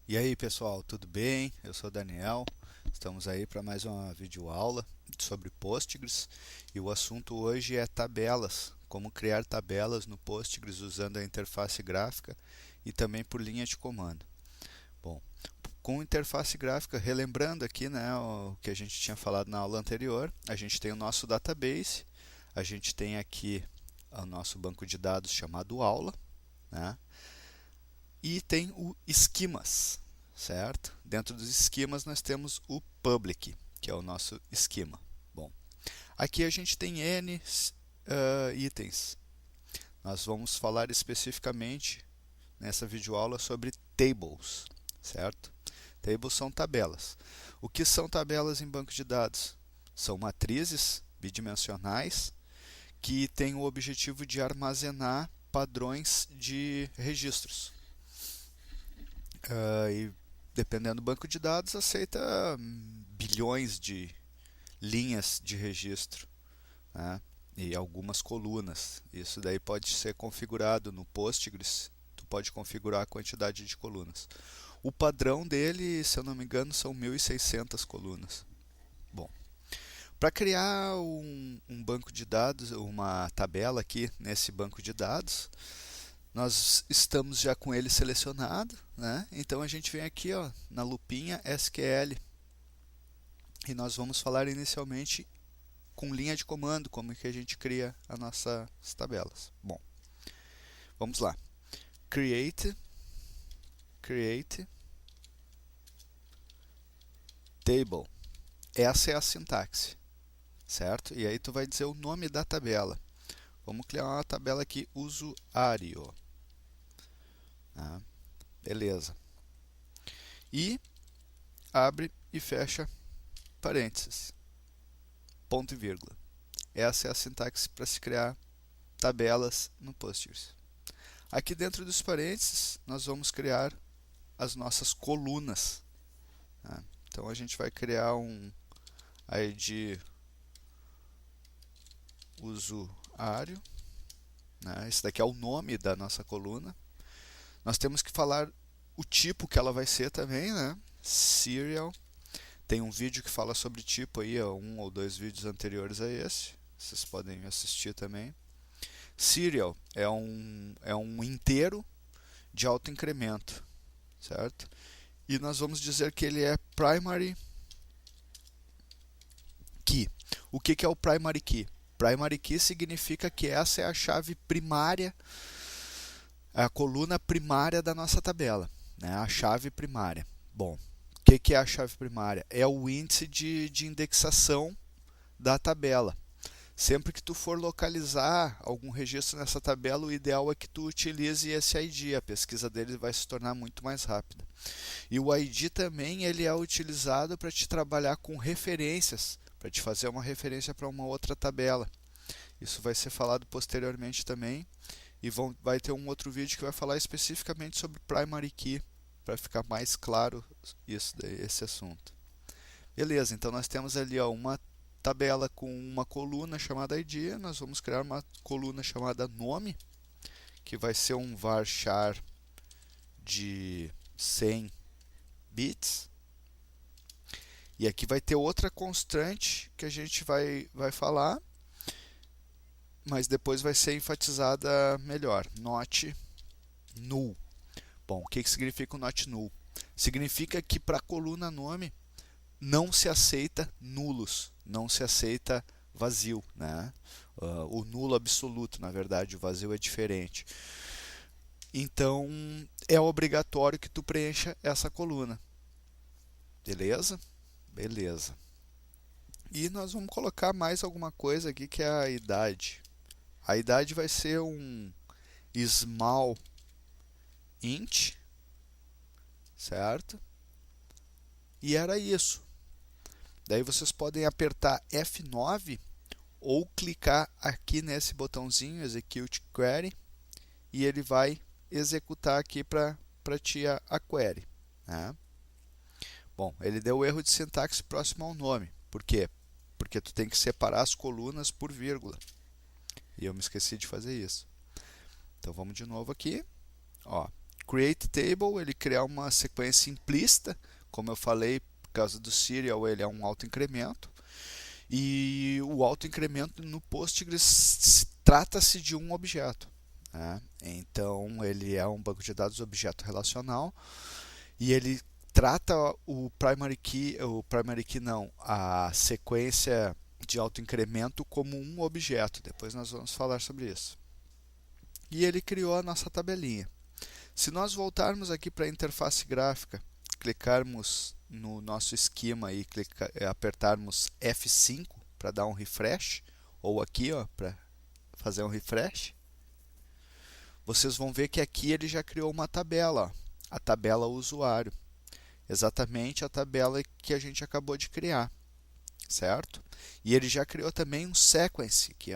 E aí pessoal, tudo bem? Eu sou o Daniel, estamos aí para mais uma videoaula sobre Postgres e o assunto hoje é tabelas, como criar tabelas no Postgres usando a interface gráfica e também por linha de comando. Bom, com interface gráfica, relembrando aqui, né, o que a gente tinha falado na aula anterior, a gente tem o nosso database, a gente tem aqui o nosso banco de dados chamado aula, né? E tem o esquemas, certo? Dentro dos esquemas nós temos o public, que é o nosso esquema. Bom, aqui a gente tem N itens. Nós vamos falar especificamente nessa videoaula sobre tables, certo? Tables são tabelas. O que são tabelas em banco de dados? São matrizes bidimensionais que têm o objetivo de armazenar padrões de registros. E dependendo do banco de dados, aceita bilhões de linhas de registro, né? E algumas colunas. Isso daí pode ser configurado no Postgres, tu pode configurar a quantidade de colunas. O padrão dele, se eu não me engano, são 1.600 colunas. Bom, para criar um banco de dados, uma tabela aqui nesse banco de dados, nós estamos já com ele selecionado, né? Então a gente vem aqui, ó, na lupinha SQL e nós vamos falar inicialmente com linha de comando, como que a gente cria as nossas tabelas. Bom, vamos lá. Create table. Essa é a sintaxe, certo? E aí tu vai dizer o nome da tabela. Vamos criar uma tabela aqui, usuário. Ah, beleza. E abre e fecha parênteses, ponto e vírgula. Essa é a sintaxe para se criar tabelas no Postgres. Aqui dentro dos parênteses, nós vamos criar as nossas colunas. Tá? Então a gente vai criar um ID usuário. Né? Esse daqui é o nome da nossa coluna. Nós temos que falar o tipo que ela vai ser também, né? Serial. Tem um vídeo que fala sobre tipo aí, ó, 1 ou 2 vídeos anteriores a esse. Vocês podem assistir também. Serial é um inteiro de alto incremento, certo? E nós vamos dizer que ele é primary key. O que é o primary key? Primary key significa que essa é a chave primária, a coluna primária da nossa tabela, né? A chave primária. Bom, o que é a chave primária? É o índice de indexação da tabela. Sempre que tu for localizar algum registro nessa tabela, o ideal é que tu utilize esse ID. A pesquisa dele vai se tornar muito mais rápida. E o ID também ele é utilizado para te trabalhar com referências, para te fazer uma referência para uma outra tabela. Isso vai ser falado posteriormente também. E vai ter um outro vídeo que vai falar especificamente sobre Primary Key, para ficar mais claro esse assunto. Beleza, então nós temos ali, ó, uma tabela com uma coluna chamada ID, nós vamos criar uma coluna chamada nome, que vai ser um varchar de 100 bits. E aqui vai ter outra constante que a gente vai falar, mas depois vai ser enfatizada melhor, not null. Bom, o que significa o not null? Significa que para a coluna nome não se aceita nulos, não se aceita vazio, né? O nulo absoluto, na verdade, o vazio é diferente. Então, é obrigatório que tu preencha essa coluna. Beleza? Beleza. E nós vamos colocar mais alguma coisa aqui que é a idade. A idade vai ser um small int, certo? E era isso. Daí vocês podem apertar F9 ou clicar aqui nesse botãozinho Execute Query e ele vai executar aqui para ti a query, né? Bom, ele deu erro de sintaxe próximo ao nome. Por quê? Porque tu tem que separar as colunas por vírgula. E eu me esqueci de fazer isso. Então vamos de novo aqui. Ó, create table, ele cria uma sequência implícita, como eu falei, por causa do serial, ele é um autoincremento. E o autoincremento no Postgres trata-se de um objeto, né? Então ele é um banco de dados objeto relacional e ele trata o primary key não, a sequência de autoincremento como um objeto. Depois nós vamos falar sobre isso. E ele criou a nossa tabelinha. Se nós voltarmos aqui para a interface gráfica, clicarmos no nosso esquema e apertarmos F5 para dar um refresh, ou aqui para fazer um refresh, vocês vão ver que aqui ele já criou uma tabela, a tabela usuário, exatamente a tabela que a gente acabou de criar, certo? E ele já criou também um sequence aqui,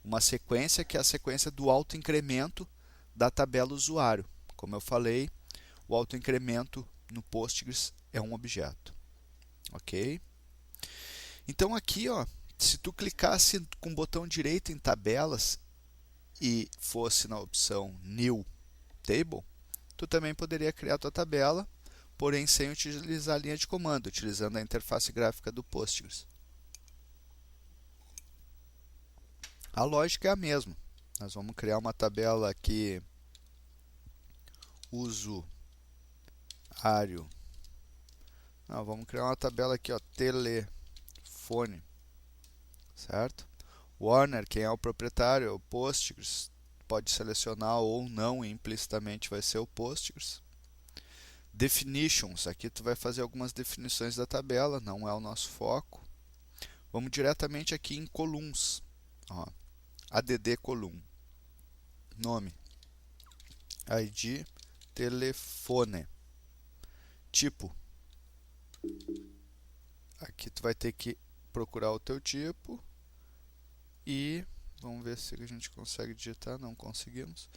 uma sequência que é a sequência do autoincremento da tabela usuário. Como eu falei, o autoincremento no Postgres é um objeto, ok? Então aqui, se tu clicasse com o botão direito em tabelas e fosse na opção New Table, tu também poderia criar a tua tabela, porém sem utilizar a linha de comando, utilizando a interface gráfica do Postgres. A lógica é a mesma. Nós vamos criar uma tabela aqui, usuário. Não, vamos criar uma tabela aqui, telefone, certo? Warner, quem é o proprietário, é o Postgres, pode selecionar ou não, e implicitamente vai ser o Postgres. Definitions, aqui tu vai fazer algumas definições da tabela, não é o nosso foco. Vamos diretamente aqui em columns, add column, nome, ID, telefone, tipo, aqui tu vai ter que procurar o teu tipo e vamos ver se a gente consegue digitar, não conseguimos.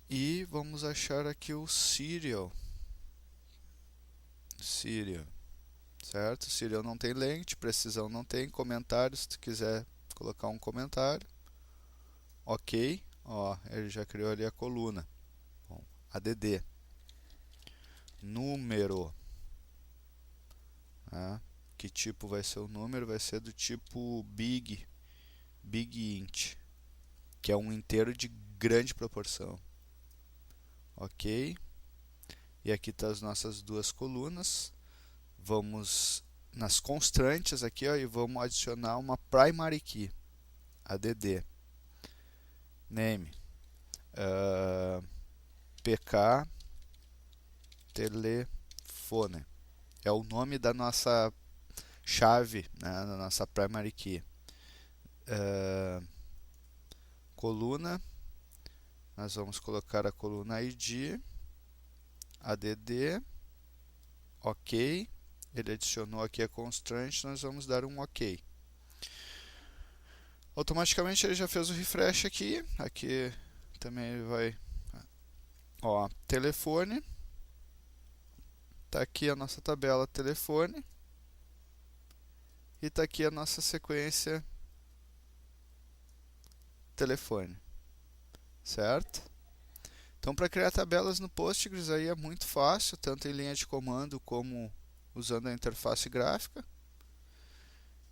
E vamos achar aqui o serial, certo? Serial não tem length, precisão não tem, comentário, se tu quiser colocar um comentário, ok, ele já criou ali a coluna. Bom, add, número, que tipo vai ser o número? Vai ser do tipo big int, que é um inteiro de grande proporção, ok? E aqui estão as nossas duas colunas. Vamos nas constantes aqui, e vamos adicionar uma primary key, add, name, pk, telefone. É o nome da nossa chave, né, da nossa primary key. Coluna, nós vamos colocar a coluna ID, add, ok, ele adicionou aqui a constraint, nós vamos dar um ok. Automaticamente ele já fez o refresh aqui, aqui também ele vai, telefone, está aqui a nossa tabela telefone, e está aqui a nossa sequência telefone, certo? Então, para criar tabelas no Postgres aí é muito fácil, tanto em linha de comando como usando a interface gráfica.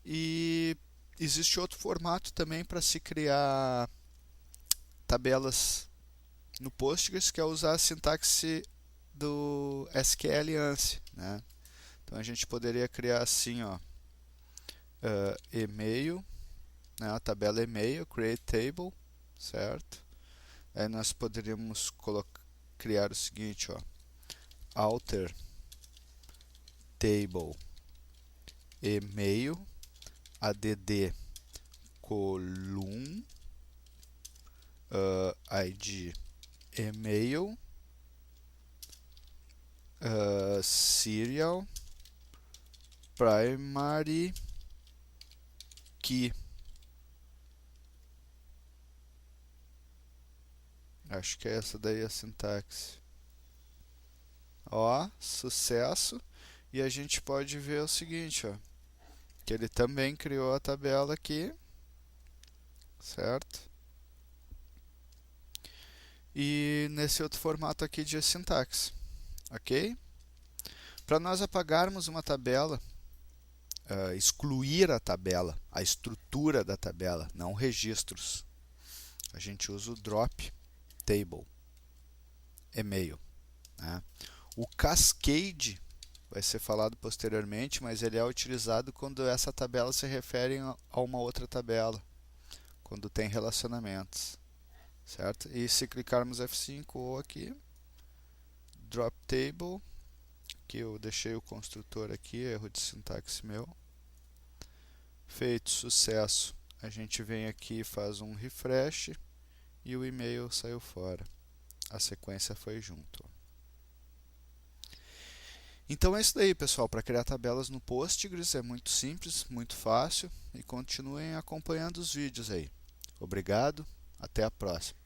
E existe outro formato também para se criar tabelas no Postgres, que é usar a sintaxe do SQL ANSI, né? Então a gente poderia criar assim, e-mail, né, a tabela e-mail, create table, certo? Aí nós poderíamos criar o seguinte, alter table e-mail, add column, id e-mail, serial, primary key. Acho que é essa daí a sintaxe. Sucesso. E a gente pode ver o seguinte, que ele também criou a tabela aqui, certo? E nesse outro formato aqui de sintaxe, ok? Para nós apagarmos uma tabela, excluir a tabela, a estrutura da tabela, não registros, a gente usa o drop table, e-mail, né? O cascade vai ser falado posteriormente, mas ele é utilizado quando essa tabela se refere a uma outra tabela, quando tem relacionamentos, certo? E se clicarmos F5 ou aqui, drop table, que eu deixei o construtor aqui, erro de sintaxe meu. Feito sucesso, a gente vem aqui e faz um refresh e o e-mail saiu fora. A sequência foi junto. Então é isso daí, pessoal. Para criar tabelas no Postgres é muito simples, muito fácil, e continuem acompanhando os vídeos aí. Obrigado, até a próxima.